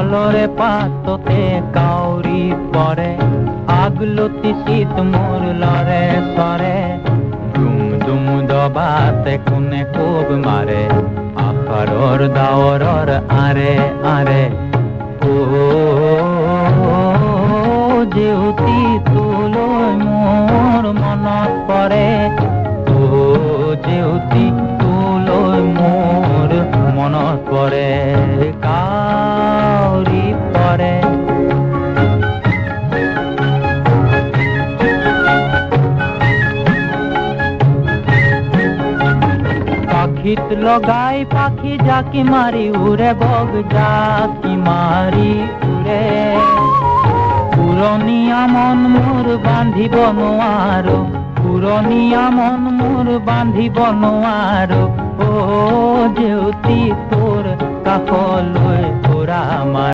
লরে পাততে কাউরি পরে আগলতি শীত মোর লরে সরে দুম দুম দবাতে কোনে খুব মারে আকারর দাওরর আরে আরে ও যেউতি তুলই মোর মনত পরে ও যেউতি তুলই মোর মনত পরে কাউরি পরে পাখিত লগাই পাখি জাকি মারি উড়ে বগ জাকি মারি উড়ে পুরনিয়া মন মোর বান্ধিব নোয়ারো পুরনিয়া মন মোর বান্ধিব নোয়ারো ও যেউতি তোর কাকলৈ তোরা আমার